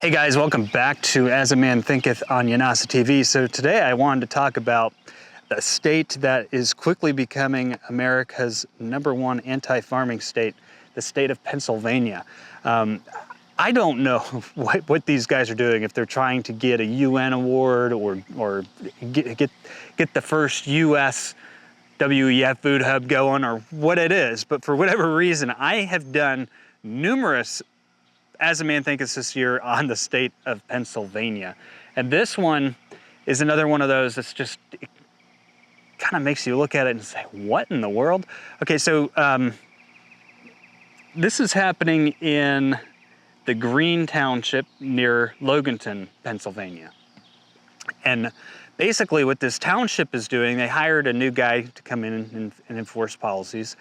Hey guys, welcome back to As a Man Thinketh on Yanasa TV. So today I wanted to talk about the state that is quickly becoming America's #1 anti-farming state, the state of Pennsylvania. I don't know what these guys are doing, if they're trying to get a UN award or get the first US WEF food hub going or what it is, but for whatever reason, I have done numerous As a Man Thinketh this year on the state of Pennsylvania. And this one is another one of those that's just, it kind of makes you look at it and say, what in the world? Okay, so this is happening in the Green Township near Loganton, Pennsylvania. And basically what this township is doing, they hired a new guy to come in and enforce policies.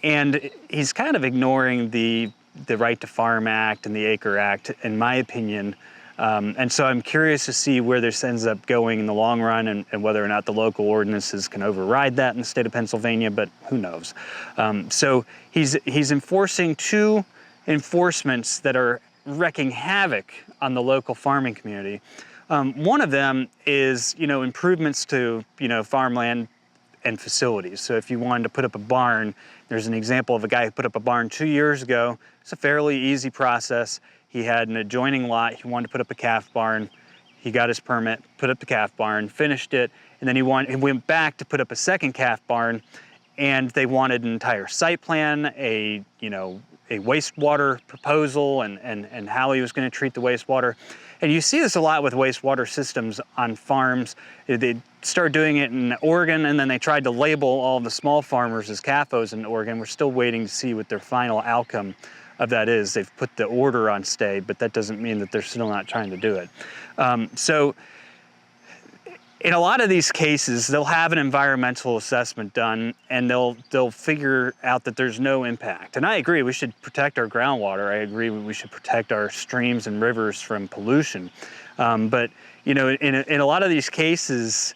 And he's kind of ignoring the Right to Farm Act and the Acre Act, in my opinion. And so I'm curious to see where this ends up going in the long run and whether or not the local ordinances can override that in the state of Pennsylvania, but who knows. So he's enforcing two enforcements that are wreaking havoc on the local farming community. One of them is, improvements to, farmland and facilities. So if you wanted to put up a barn, there's an example of a guy who put up a barn 2 years ago. It's a fairly easy process. He had an adjoining lot. He wanted to put up a calf barn. He got his permit, put up the calf barn, finished it, and then he went back to put up a second calf barn, and they wanted an entire site plan, a wastewater proposal, and how he was going to treat the wastewater. And you see this a lot with wastewater systems on farms. They started doing it in Oregon, and then they tried to label all the small farmers as CAFOs in Oregon. We're still waiting to see what their final outcome of that is. They've put the order on stay, but that doesn't mean that they're still not trying to do it. So in a lot of these cases, they'll have an environmental assessment done, and they'll figure out that there's no impact. And I agree, we should protect our groundwater. I agree we should protect our streams and rivers from pollution. But in a lot of these cases,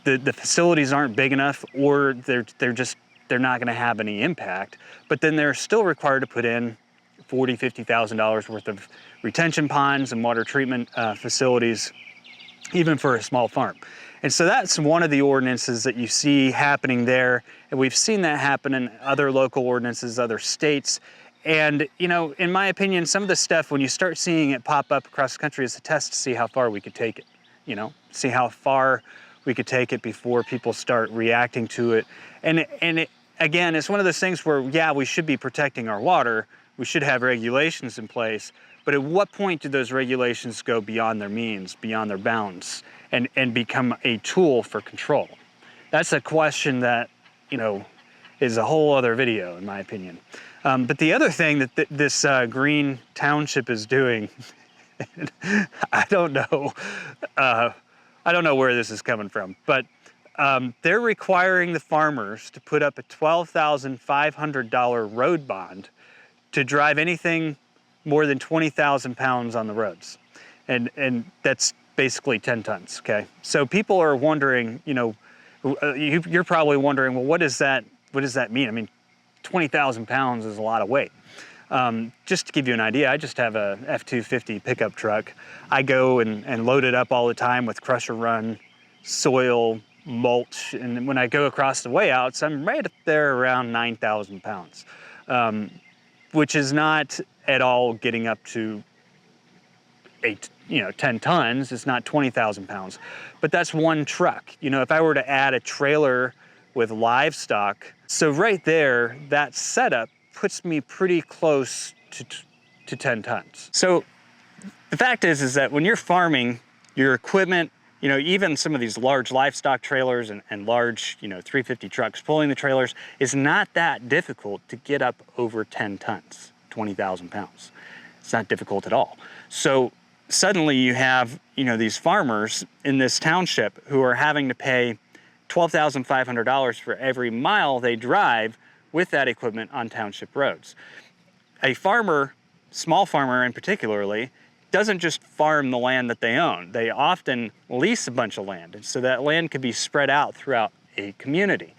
the facilities aren't big enough, or they're not going to have any impact. But then they're still required to put in $40,000, $50,000 worth of retention ponds and water treatment facilities, even for a small farm. And so that's one of the ordinances that you see happening there. And we've seen that happen in other local ordinances, other states. And, in my opinion, some of the stuff, when you start seeing it pop up across the country, is a test to see how far we could take it, see how far we could take it before people start reacting to it. And again, it's one of those things where, yeah, we should be protecting our water. We should have regulations in place. But at what point do those regulations go beyond their means, beyond their bounds, and become a tool for control? That's a question that, is a whole other video, in my opinion. But the other thing that this Green Township is doing, I don't know where this is coming from, but they're requiring the farmers to put up a $12,500 road bond to drive anything more than 20,000 pounds on the roads. And that's basically 10 tons, okay? So people are wondering, you're probably wondering, well, what does that mean? I mean, 20,000 pounds is a lot of weight. Just to give you an idea, I just have a F-250 pickup truck. I go and load it up all the time with crusher run, soil, mulch, and when I go across the way-outs, I'm right up there around 9,000 pounds, which is not at all getting up to 10 tons. It's not 20,000 pounds, but that's one truck. If I were to add a trailer with livestock, so right there, that setup puts me pretty close to 10 tons. So the fact is that when you're farming, your equipment, even some of these large livestock trailers and large, 350 trucks pulling the trailers, is not that difficult to get up over 10 tons, 20,000 pounds. It's not difficult at all. So suddenly you have, these farmers in this township who are having to pay $12,500 for every mile they drive with that equipment on township roads. A farmer, small farmer in particularly, doesn't just farm the land that they own. They often lease a bunch of land, and so that land can be spread out throughout a community.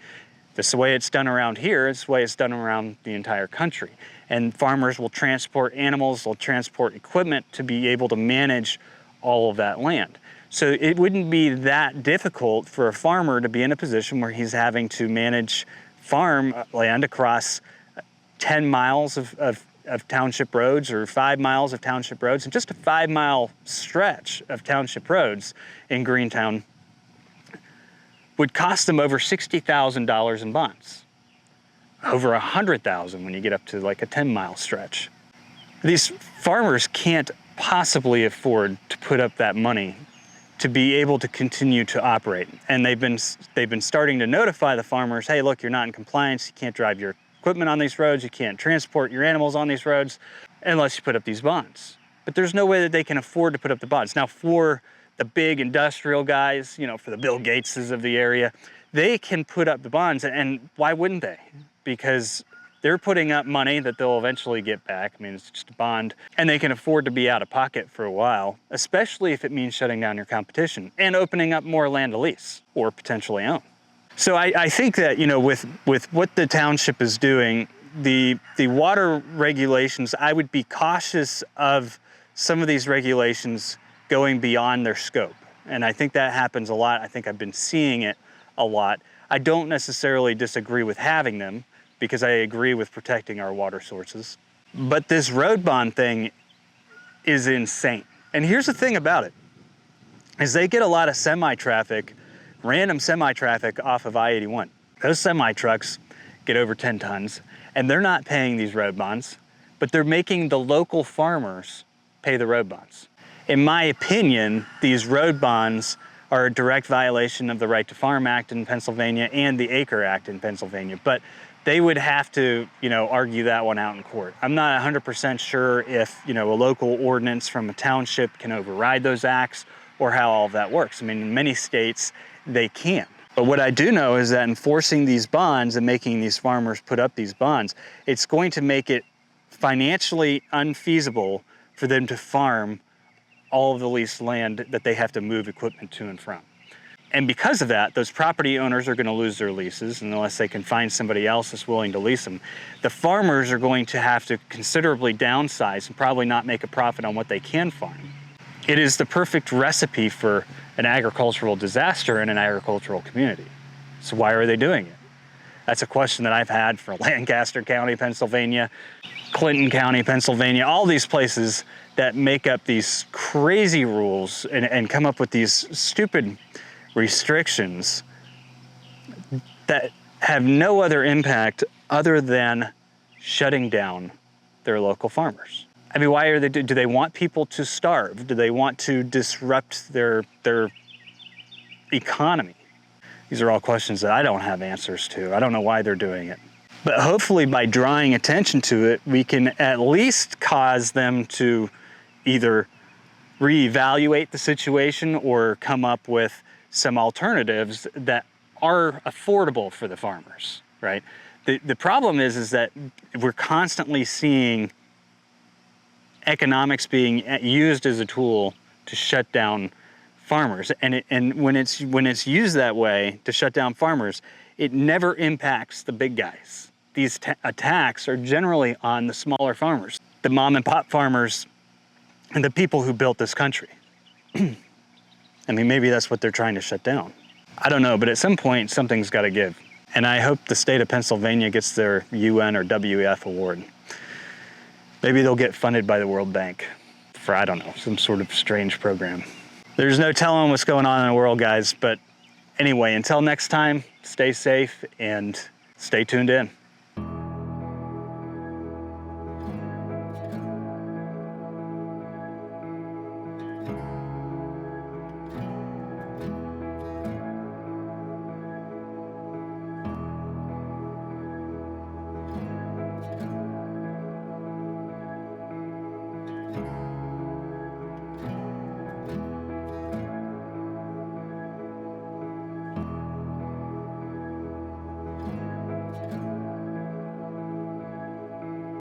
This is the way it's done around here. It's the way it's done around the entire country. and farmers will transport animals, they'll transport equipment to be able to manage all of that land. So it wouldn't be that difficult for a farmer to be in a position where he's having to manage farm land across 10 miles of township roads or 5 miles of township roads, and just a 5-mile stretch of township roads in Greentown would cost them over $60,000 in bonds, over $100,000 when you get up to like a 10-mile stretch. These farmers can't possibly afford to put up that money to be able to continue to operate. And they've been starting to notify the farmers, hey, look, you're not in compliance, you can't drive your equipment on these roads, you can't transport your animals on these roads unless you put up these bonds. But there's no way that they can afford to put up the bonds. Now, for the big industrial guys, you know, for the Bill Gateses of the area, they can put up the bonds, and why wouldn't they? Because they're putting up money that they'll eventually get back. I mean, it's just a bond, and they can afford to be out of pocket for a while, especially if it means shutting down your competition and opening up more land to lease or potentially own. So I think that, you know, with what the township is doing, the water regulations, I would be cautious of some of these regulations going beyond their scope. And I think that happens a lot. I think I've been seeing it a lot. I don't necessarily disagree with having them because I agree with protecting our water sources. But this road bond thing is insane. And here's the thing about it, is they get a lot of semi-traffic, random semi-traffic off of I-81. Those semi-trucks get over 10 tons and they're not paying these road bonds, but they're making the local farmers pay the road bonds. In my opinion, these road bonds are a direct violation of the Right to Farm Act in Pennsylvania and the Acre Act in Pennsylvania, but they would have to, you know, argue that one out in court. I'm not 100% sure if, you know, a local ordinance from a township can override those acts or how all of that works. I mean, in many states, they can. But what I do know is that enforcing these bonds and making these farmers put up these bonds, it's going to make it financially unfeasible for them to farm all of the leased land that they have to move equipment to and from. And because of that, those property owners are going to lose their leases unless they can find somebody else that's willing to lease them. The farmers are going to have to considerably downsize and probably not make a profit on what they can farm. It is the perfect recipe for an agricultural disaster in an agricultural community. So why are they doing it? That's a question that I've had for Lancaster County, Pennsylvania, Clinton County, Pennsylvania, all these places that make up these crazy rules and come up with these stupid restrictions that have no other impact other than shutting down their local farmers. I mean, why are they, do they want people to starve? Do they want to disrupt their economy? These are all questions that I don't have answers to. I don't know why they're doing it. But hopefully by drawing attention to it, we can at least cause them to either reevaluate the situation or come up with some alternatives that are affordable for the farmers, right? The problem is that we're constantly seeing economics being used as a tool to shut down farmers. And when it's used that way to shut down farmers, it never impacts the big guys. These attacks are generally on the smaller farmers, the mom and pop farmers, and the people who built this country. I mean, maybe that's what they're trying to shut down. I don't know, but at some point, something's got to give. And I hope the state of Pennsylvania gets their UN or WEF award. Maybe they'll get funded by the World Bank for, I don't know, some sort of strange program. There's no telling what's going on in the world, guys. But anyway, until next time, stay safe and stay tuned in.